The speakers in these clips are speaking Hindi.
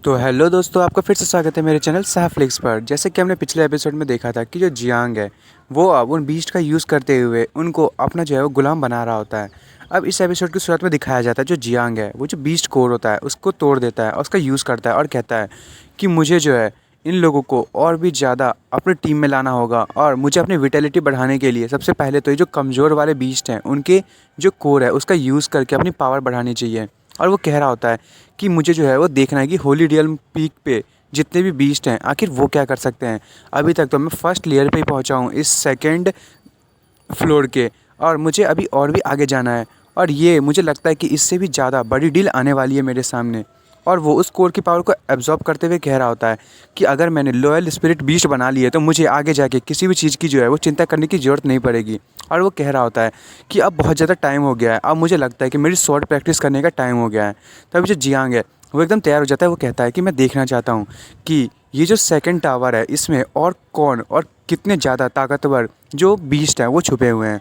तो हेलो दोस्तों, आपका फिर से स्वागत है मेरे चैनल साहफ्लिक्स पर। जैसे कि हमने पिछले एपिसोड में देखा था कि जो जियांग है वो अब उन बीस्ट का यूज़ करते हुए उनको अपना जो है वो गुलाम बना रहा होता है। अब इस एपिसोड की शुरुआत में दिखाया जाता है जो जियांग है वो जो बीस्ट कोर होता है उसको तोड़ देता है और उसका यूज़ करता है और कहता है कि मुझे जो है इन लोगों को और भी ज़्यादा अपनी टीम में लाना होगा और मुझे अपनी विटेलिटी बढ़ाने के लिए सबसे पहले तो ये जो कमज़ोर वाले बीस्ट हैं उनके जो कोर है उसका यूज़ करके अपनी पावर बढ़ानी चाहिए। और वो कह रहा होता है कि मुझे जो है वो देखना है कि होली रियल्म पीक पे जितने भी बीस्ट हैं आखिर वो क्या कर सकते हैं। अभी तक तो मैं फर्स्ट लेयर पे ही पहुंचा हूँ इस सेकंड फ्लोर के, और मुझे अभी और भी आगे जाना है। और ये मुझे लगता है कि इससे भी ज़्यादा बड़ी डील आने वाली है मेरे सामने। और वो उस कोर की पावर को एब्जॉर्ब करते हुए कह रहा होता है कि अगर मैंने लॉयल स्पिरिट बीस्ट बना ली है तो मुझे आगे जाके किसी भी चीज़ की जो है वो चिंता करने की ज़रूरत नहीं पड़ेगी। और वो कह रहा होता है कि अब बहुत ज़्यादा टाइम हो गया है, अब मुझे लगता है कि मेरी शॉर्ट प्रैक्टिस करने का टाइम हो गया है। तभी जो जियांग है वो एकदम तैयार हो जाता है। वो कहता है कि मैं देखना चाहता हूँ कि ये जो सेकंड टावर है इसमें और कौन और कितने ज़्यादा ताकतवर जो बीस्ट हैं वो छुपे हुए हैं।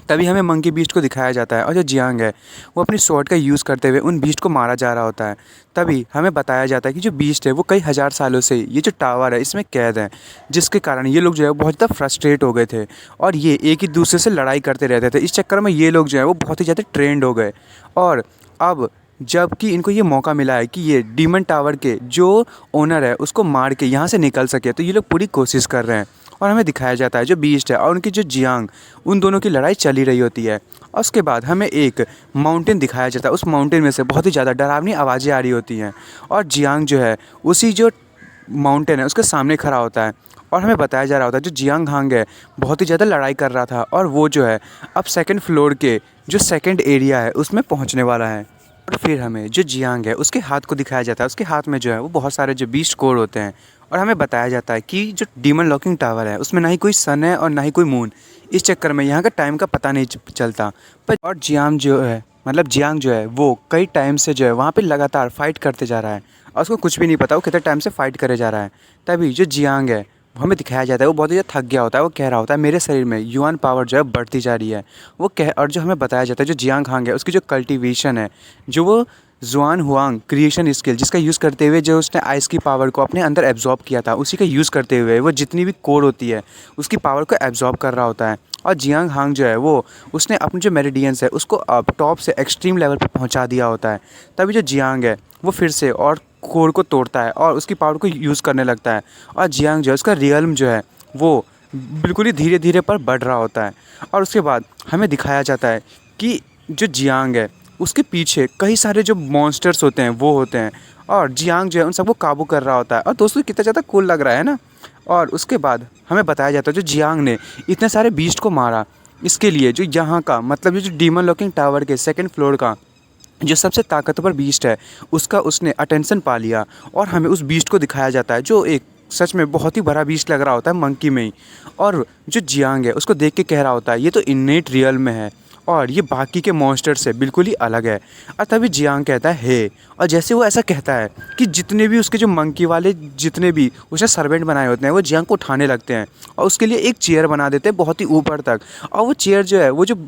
तभी हमें मंकी बीस्ट को दिखाया जाता है और जो जियांग है वो अपनी स्वॉर्ड का यूज़ करते हुए उन बीस्ट को मारा जा रहा होता है। तभी हमें बताया जाता है कि जो बीस्ट है वो कई हज़ार सालों से ये जो टावर है इसमें कैद है, जिसके कारण ये लोग जो है बहुत ज़्यादा फ्रस्ट्रेट हो गए थे और ये एक ही दूसरे से लड़ाई करते रहते थे। इस चक्कर में ये लोग जो है वो बहुत ही ज़्यादा ट्रेंड हो गए। और अब जबकि इनको ये मौका मिला है कि ये डीमन टावर के जो ओनर है उसको मार के यहाँ से निकल सके, तो ये लोग पूरी कोशिश कर रहे हैं। और हमें दिखाया जाता है जो बीस्ट है और उनकी जो जियांग, उन दोनों की लड़ाई चली रही होती है। और उसके बाद हमें एक माउंटेन दिखाया जाता है, उस माउंटेन में से बहुत ही ज़्यादा डरावनी आवाज़ें आ रही होती हैं और जियांग जो है उसी जो माउंटेन है उसके सामने खड़ा होता है। और हमें बताया जा रहा होता है जो जियांग हांग है बहुत ही ज़्यादा लड़ाई कर रहा था और वो जो है अब सेकंड फ्लोर के जो सेकंड एरिया है उसमें पहुंचने वाला है। और फिर हमें जो जियांग है उसके हाथ को दिखाया जाता है, उसके हाथ में जो है वो बहुत सारे जो बीस्ट कोर होते हैं। और हमें बताया जाता है कि जो डीमन लॉकिंग टावर है उसमें ना ही कोई सन है और ना ही कोई मून। इस चक्कर में यहाँ का टाइम का पता नहीं चलता। पर और जियांग जो है जियांग जो है वो कई टाइम से जो है वहाँ पे लगातार फाइट करते जा रहा है और उसको कुछ भी नहीं पता वो कितने टाइम से फाइट करे जा रहा है। तभी जो जियांग है वो हमें दिखाया जाता है वो बहुत ही ज़्यादा थक गया होता है। वो कह रहा होता है मेरे शरीर में युआन पावर जो है बढ़ती जा रही है। वो कह और जो हमें बताया जाता है जो जियांग हांग है उसकी जो कल्टीवेशन है, जो वो जुआन हुआंग क्रिएशन स्किल जिसका यूज़ करते हुए जो उसने आइस की पावर को अपने अंदर एब्जॉर्ब किया था, उसी का यूज़ करते हुए वो जितनी भी कोर होती है उसकी पावर को एब्जॉर्ब कर रहा होता है। और जियांग हांग जो है वो उसने अपने जो मेरिडियंस है उसको अब टॉप से एक्सट्रीम लेवल पर पहुंचा दिया होता है। तभी जो जियांग है वो फिर से और कोर को तोड़ता है और उसकी पावर को यूज़ करने लगता है। और जियांग जो है उसका रियल्म जो है वो बिल्कुल ही धीरे धीरे पर बढ़ रहा होता है। और उसके बाद हमें दिखाया जाता है कि जो जियांग है उसके पीछे कई सारे जो मॉन्स्टर्स होते हैं वो होते हैं और जियांग जो है उन सबको काबू कर रहा होता है। और दोस्तों कितना ज़्यादा कूल लग रहा है ना। और उसके बाद हमें बताया जाता है जो जियांग ने इतने सारे बीस्ट को मारा इसके लिए जो यहाँ का मतलब ये जो डीमन लॉकिंग टावर के सेकंड फ्लोर का जो सबसे ताकतवर बीस्ट है उसका उसने अटेंशन पा लिया। और हमें उस बीस्ट को दिखाया जाता है जो एक सच में बहुत ही बड़ा बीस्ट लग रहा होता है मंकी में ही। और जो जियांग है उसको देख के कह रहा होता है ये तो इन्नेट रियल में है और ये बाकी के मॉन्स्टर से बिल्कुल ही अलग है। और तभी जियांग कहता है हे, और जैसे वो ऐसा कहता है कि जितने भी उसके जो मंकी वाले जितने भी उसने सर्वेंट बनाए होते हैं वो जियांग को उठाने लगते हैं और उसके लिए एक चेयर बना देते हैं बहुत ही ऊपर तक। और वो चेयर जो है वो जो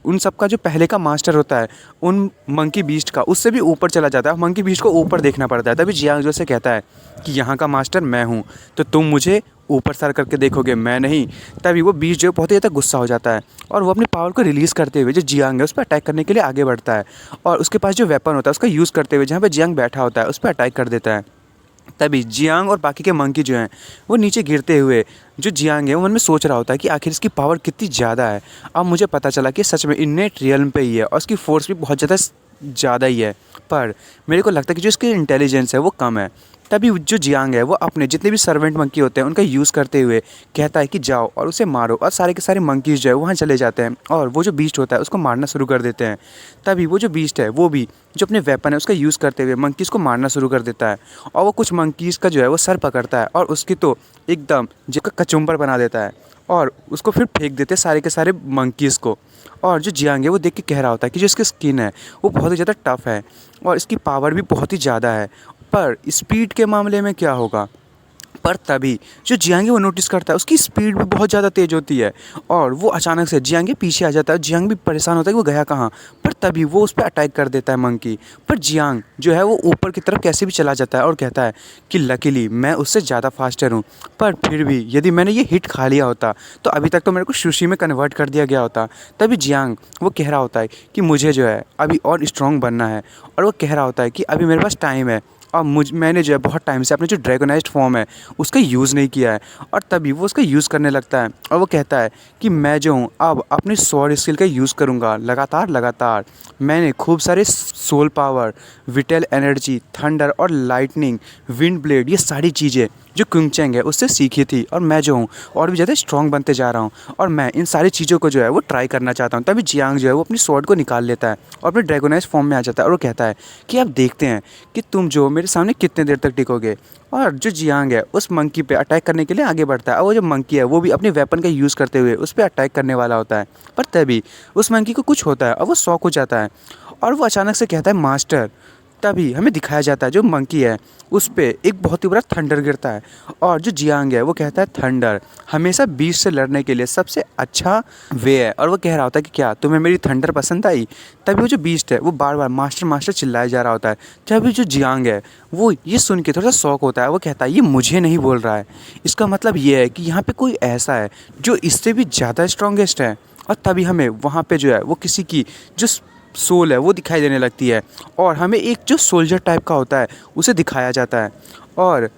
उन सब का जो पहले का मास्टर होता है उन मंकी बीस्ट का उससे भी ऊपर चला जाता है। मंकी बीस्ट को ऊपर देखना पड़ता है। तभी जियांग जो से कहता है कि यहाँ का मास्टर मैं हूँ तो तुम मुझे ऊपर सर करके देखोगे, मैं नहीं। तभी वो बीस्ट जो बहुत ही ज़्यादा गुस्सा हो जाता है और वो अपनी पावर को रिलीज़ करते हुए जो जियांग है उस पर अटैक करने के लिए आगे बढ़ता है और उसके पास जो वेपन होता है उसका यूज़ करते हुए जहाँ पर जियांग बैठा होता है उस पर अटैक कर देता है। तभी जियांग और बाकी के मंकी जो हैं वो नीचे गिरते हुए जो जियांग है वो मन में सोच रहा होता है कि आखिर इसकी पावर कितनी ज़्यादा है। अब मुझे पता चला कि सच में इन्नेट रियल्म पे ही है और उसकी फोर्स भी बहुत ज़्यादा ही है, पर मेरे को लगता है कि जो इसकी इंटेलिजेंस है वो कम है। तभी जो जियांग है वो अपने जितने भी सर्वेंट मंकी होते हैं उनका यूज़ करते हुए कहता है कि जाओ और उसे मारो। और सारे के सारे मंकीज़ जो है वहाँ चले जाते हैं और वो जो बीस्ट होता है उसको मारना शुरू कर देते हैं। तभी वो जो बीस्ट है वो भी जो अपने वेपन है उसका यूज़ करते हुए मंकीज़ को मारना शुरू कर देता है और वो कुछ मंकीज़ का जो है वो सर पकड़ता है और उसकी तो एकदम जिसका कचुम्बर बना देता है और उसको फिर फेंक देते हैं सारे के सारे मंकीज़ को। और जो जियांग है वो देख के कह रहा होता है कि जो इसकी स्किन है वो बहुत ही ज़्यादा टफ है और इसकी पावर भी बहुत ही ज़्यादा है, पर स्पीड के मामले में क्या होगा। पर तभी जो जियांग है वो नोटिस करता है उसकी स्पीड भी बहुत ज़्यादा तेज़ होती है और वो अचानक से जियांग के पीछे आ जाता है। जियांग भी परेशान होता है कि वो गया कहाँ, पर तभी वो उस पर अटैक कर देता है मंकी। पर जियांग जो है वो ऊपर की तरफ कैसे भी चला जाता है और कहता है कि लकीली मैं उससे ज़्यादा फास्टर हूँ, पर फिर भी यदि मैंने ये हिट खा लिया होता तो अभी तक तो मेरे को सुशी में कन्वर्ट कर दिया गया होता। तभी जियांग वो कह रहा होता है कि मुझे जो है अभी और स्ट्रॉन्ग बनना है और वो कह रहा होता है कि अभी मेरे पास टाइम है और मैंने जो है बहुत टाइम से अपने जो ड्रैगोनाइज्ड फॉर्म है उसका यूज़ नहीं किया है। और तभी वो उसका यूज़ करने लगता है और वो कहता है कि मैं जो हूँ अब अपनी स्वॉर्ड स्किल का यूज़ करूँगा लगातार लगातार। मैंने खूब सारे soul power, vital energy, thunder और लाइटनिंग, विंड ब्लेड, ये सारी चीज़ें जो कुंगचेंग है उससे सीखी थी और मैं जो हूँ और भी ज़्यादा स्ट्रॉन्ग बनते जा रहा हूँ और मैं इन सारी चीज़ों को जो है वो ट्राई करना चाहता हूँ। तभी जियांग जो है वो अपनी स्वॉर्ड को निकाल लेता है और अपने ड्रैगोनाइज्ड फॉर्म में आ जाता है और वो कहता है कि अब देखते हैं कि तुम जो मेरे सामने कितने देर तक टिकोगे। और जो जियांग है उस मंकी पे अटैक करने के लिए आगे बढ़ता है और वो जो मंकी है वो भी अपनी वेपन का यूज़ करते हुए उस पर अटैक करने वाला होता है। पर तभी उस मंकी को कुछ होता है और वो शॉक हो जाता है और वो अचानक से कहता है मास्टर। तभी हमें दिखाया जाता है जो मंकी है उस पे एक बहुत ही बड़ा थंडर गिरता है और जो जियांग है वो कहता है थंडर हमेशा बीस्ट से लड़ने के लिए सबसे अच्छा वे है। और वो कह रहा होता है कि क्या तुम्हें मेरी थंडर पसंद आई। तभी वो जो बीस्ट है वो बार बार मास्टर मास्टर चिल्लाया जा रहा होता है। तभी जो जियांग है वो ये सुन के थोड़ा सा शॉक होता है। वो कहता है ये मुझे नहीं बोल रहा है, इसका मतलब ये है कि यहाँ पे कोई ऐसा है जो इससे भी ज़्यादा स्ट्रॉन्गेस्ट है। और तभी हमें वहाँ पे जो है वो किसी की जो सोल है वो दिखाई देने लगती है और हमें एक जो सोल्जर टाइप का होता है उसे दिखाया जाता है और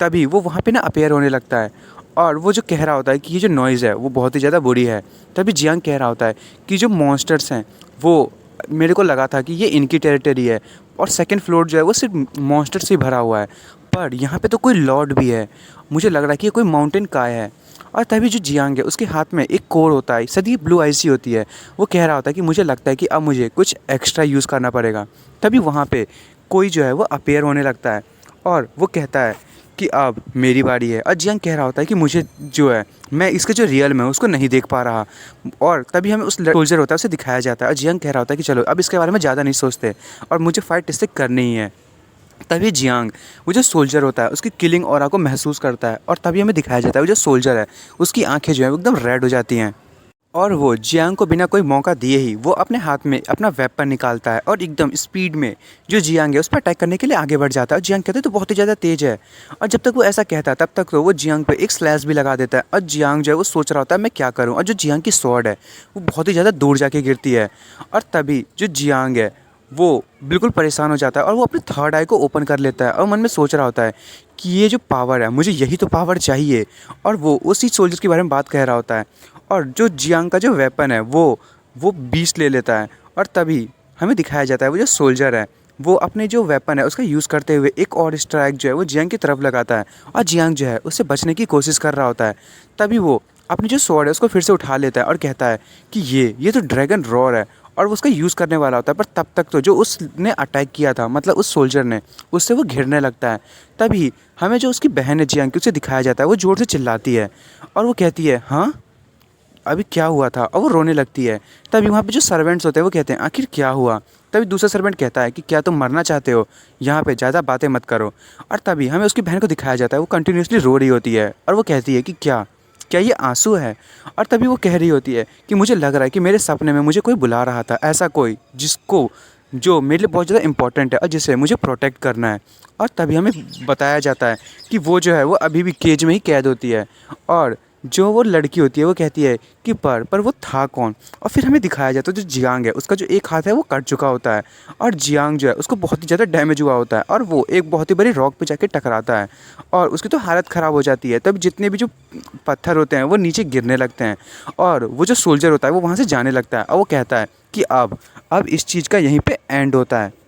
तभी वो वहाँ पे ना अपेयर होने लगता है और वो जो कह रहा होता है कि ये जो नॉइज़ है वो बहुत ही ज़्यादा बुरी है। तभी जियांग कह रहा होता है कि जो मॉन्स्टर्स हैं वो मेरे को लगा था कि ये इनकी टेरिटरी है और सेकंड फ्लोर जो है वो सिर्फ मॉन्स्टर से भरा हुआ है, पर यहाँ पे तो कोई लॉर्ड भी है, मुझे लग रहा है कि ये कोई माउंटेन काय है। और तभी जो जियांग है उसके हाथ में एक कोर होता है, सदी ब्लू आइसी होती है। वो कह रहा होता है कि मुझे लगता है कि अब मुझे कुछ एक्स्ट्रा यूज़ करना पड़ेगा। तभी वहाँ पे कोई जो है वो अपेयर होने लगता है और वो कहता है कि अब मेरी बारी है। और जियांग कह रहा होता है कि मुझे जो है मैं इसके जो रियल में उसको नहीं देख पा रहा। और तभी हमें उस सोल्जर होता है उसे दिखाया जाता है और जियांग कह रहा होता है कि चलो अब इसके बारे में ज़्यादा नहीं सोचते और मुझे फ़ाइट इससे करनी ही है। तभी जियांग वो जो सोल्जर होता है उसकी किलिंग ऑरा को महसूस करता है और तभी हमें दिखाया जाता है वो जो सोल्जर है उसकी आंखें जो है वो एकदम रेड हो जाती हैं और वो जियांग को बिना कोई मौका दिए ही वो अपने हाथ में अपना वेपन निकालता है और एकदम स्पीड में जो जियांग है उस पर अटैक करने के लिए आगे बढ़ जाता है। और जियांग कहते हैं तो बहुत ही ज़्यादा तेज़ है और जब तक वो ऐसा कहता है तब तक तो वो जियांग पे एक स्लैश भी लगा देता है और जियांग जो है वो सोच रहा होता है मैं क्या करूँ। और जो जियांग की स्वॉर्ड है वो बहुत ही ज़्यादा दूर जाके गिरती है और तभी जो जियांग है वो बिल्कुल परेशान हो जाता है और वो अपने थर्ड आई को ओपन कर लेता है और मन में सोच रहा होता है कि ये जो पावर है मुझे यही तो पावर चाहिए। और वो उसी सोल्जर के बारे में बात कह रहा होता है और जो जियांग का जो वेपन है वो बीस्ट ले लेता है। और तभी हमें दिखाया जाता है वो जो सोल्जर है वो अपने जो वेपन है उसका यूज़ करते हुए एक और स्ट्राइक जो है वो जियांग की तरफ लगाता है और जियांग जो है उससे बचने की कोशिश कर रहा होता है। तभी वो अपनी जो स्वॉर्ड है उसको फिर से उठा लेता है और कहता है कि ये तो ड्रैगन रॉर है और वो उसका यूज़ करने वाला होता है। पर तब तक तो जो उसने अटैक किया था मतलब उस सोल्जर ने उससे वो घिरने लगता है। तभी हमें जो उसकी बहन है जियांग की उसे दिखाया जाता है वो ज़ोर से चिल्लाती है और वो कहती है हाँ अभी क्या हुआ था और वो रोने लगती है। तभी वहाँ पे जो सर्वेंट्स होते हैं वो कहते हैं आखिर क्या हुआ। तभी दूसरा सर्वेंट कहता है कि क्या तुम मरना चाहते हो, यहाँ पे ज़्यादा बातें मत करो। और तभी हमें उसकी बहन को दिखाया जाता है वो कंटिन्यूसली रो रही होती है और वो कहती है कि क्या क्या ये आंसू है। और तभी वो कह रही होती है कि मुझे लग रहा है कि मेरे सपने में मुझे कोई बुला रहा था, ऐसा कोई जिसको जो मेरे लिए बहुत ज़्यादा इंपॉर्टेंट है और जिसे मुझे प्रोटेक्ट करना है। और तभी हमें बताया जाता है कि वो जो है वो अभी भी केज में ही कैद होती है और जो वो लड़की होती है वो कहती है कि पर वो था कौन। और फिर हमें दिखाया जाता है जो जियांग है उसका जो एक हाथ है वो कट चुका होता है और जियांग जो है उसको बहुत ही ज़्यादा डैमेज हुआ होता है और वो एक बहुत ही बड़ी रॉक पे जाके टकराता है और उसकी तो हालत ख़राब हो जाती है। तब जितने भी जो पत्थर होते हैं वो नीचे गिरने लगते हैं और वो जो सोल्जर होता है वो वहाँ से जाने लगता है और वो कहता है कि अब इस चीज़ का यहीं पर एंड होता है।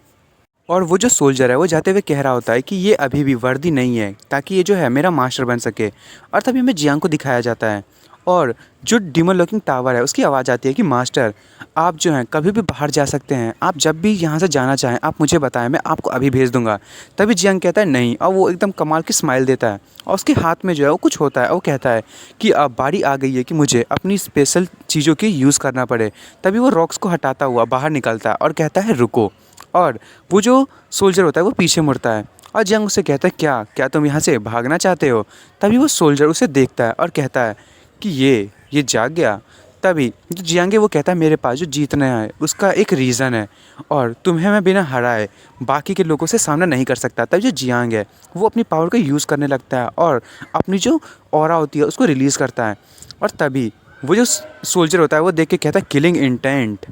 और वो जो सोल्जर है वो जाते हुए कह रहा होता है कि ये अभी भी वर्दी नहीं है ताकि ये जो है मेरा मास्टर बन सके। और तभी हमें जियांग को दिखाया जाता है और जो डिमन लॉकिंग टावर है उसकी आवाज़ आती है कि मास्टर आप जो हैं कभी भी बाहर जा सकते हैं, आप जब भी यहाँ से जाना चाहें आप मुझे बताएं, मैं आपको अभी भेज दूँगा। तभी जियांग कहता है नहीं और वो एकदम कमाल की स्माइल देता है और उसके हाथ में जो है वो कुछ होता है और वो कहता है कि अब बारी आ गई है कि मुझे अपनी स्पेशल चीज़ों की यूज़ करना पड़े। तभी वो रॉक्स को हटाता हुआ बाहर निकलता है और कहता है रुको। और वो जो सोल्जर होता है वो पीछे मुड़ता है और जियांग उससे कहता है क्या क्या तुम यहाँ से भागना चाहते हो। तभी वो सोल्जर उसे देखता है और कहता है कि ये जाग गया। तभी जो जियांग है वो कहता है मेरे पास जो जीतना है उसका एक रीज़न है और तुम्हें मैं बिना हराए बाकी के लोगों से सामना नहीं कर सकता। तभी जो जियांग है वो अपनी पावर को यूज़ करने लगता है और अपनी जो ऑरा होती है उसको रिलीज़ करता है। और तभी वो जो सोल्जर होता है वो देख के कहता है किलिंग इंटेंट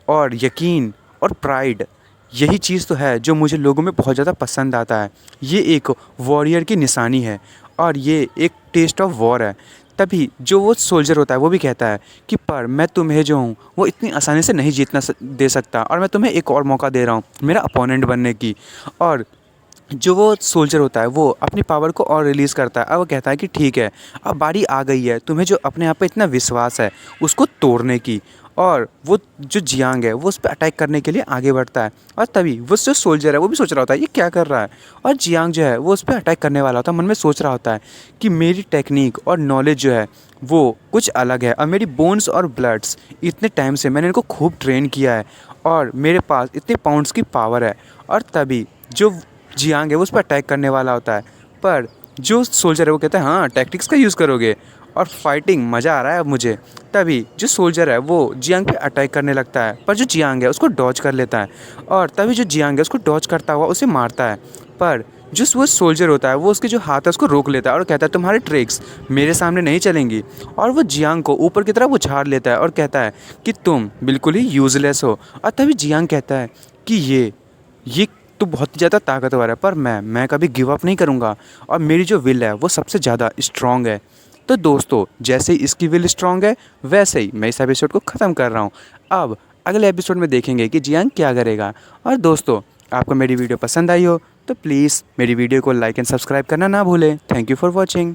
और यकीन और प्राइड, यही चीज़ तो है जो मुझे लोगों में बहुत ज़्यादा पसंद आता है। ये एक वॉरियर की निशानी है और ये एक टेस्ट ऑफ वॉर है। तभी जो वो सोल्जर होता है वो भी कहता है कि पर मैं तुम्हें जो हूँ वो इतनी आसानी से नहीं दे सकता और मैं तुम्हें एक और मौका दे रहा हूँ मेरा अपोनेंट बनने की। और जो वो सोल्जर होता है वो अपनी पावर को और रिलीज़ करता है और वो कहता है कि ठीक है अब बारी आ गई है तुम्हें जो अपने आप पे इतना विश्वास है उसको तोड़ने की। और वो जो जियांग है वो उस पर अटैक करने के लिए आगे बढ़ता है और तभी वो जो सोल्जर है वो भी सोच रहा होता है ये क्या कर रहा है। और जियांग जो है वो उस पर अटैक करने वाला होता है, मन में सोच रहा होता है कि मेरी टेक्निक और नॉलेज जो है वो कुछ अलग है और मेरी बोन्स और ब्लड्स इतने टाइम से मैंने इनको खूब ट्रेन किया है और मेरे पास इतने पाउंड्स की पावर है। और तभी जो जियांग है वो उस पर अटैक करने वाला होता है, पर जो सोल्जर है वो कहता है हाँ टैक्टिक्स का यूज़ करोगे और फाइटिंग मज़ा आ रहा है अब मुझे। तभी जो सोल्जर है वो जियांग पे अटैक करने लगता है पर जो जियांग है उसको डॉज कर लेता है और तभी जो जियांग है उसको डॉज करता हुआ उसे मारता है। पर जो वो सोल्जर होता है वो उसके जो हाथ है उसको रोक लेता है और कहता है तुम्हारे ट्रिक्स मेरे सामने नहीं चलेंगी। और वो जियांग को ऊपर की तरफ उछाल लेता है और कहता है कि तुम बिल्कुल ही यूज़लेस हो। और तभी जियांग कहता है कि ये तो बहुत ही ज़्यादा ताकतवर है पर मैं कभी गिव अप नहीं करूँगा और मेरी जो विल है वो सबसे ज़्यादा स्ट्रॉन्ग है। तो दोस्तों जैसे ही इसकी विल स्ट्रॉन्ग है वैसे ही मैं इस एपिसोड को ख़त्म कर रहा हूँ। अब अगले एपिसोड में देखेंगे कि जियांग क्या करेगा। और दोस्तों आपको मेरी वीडियो पसंद आई हो तो प्लीज़ मेरी वीडियो को लाइक एंड सब्सक्राइब करना ना भूलें। Thank you for watching.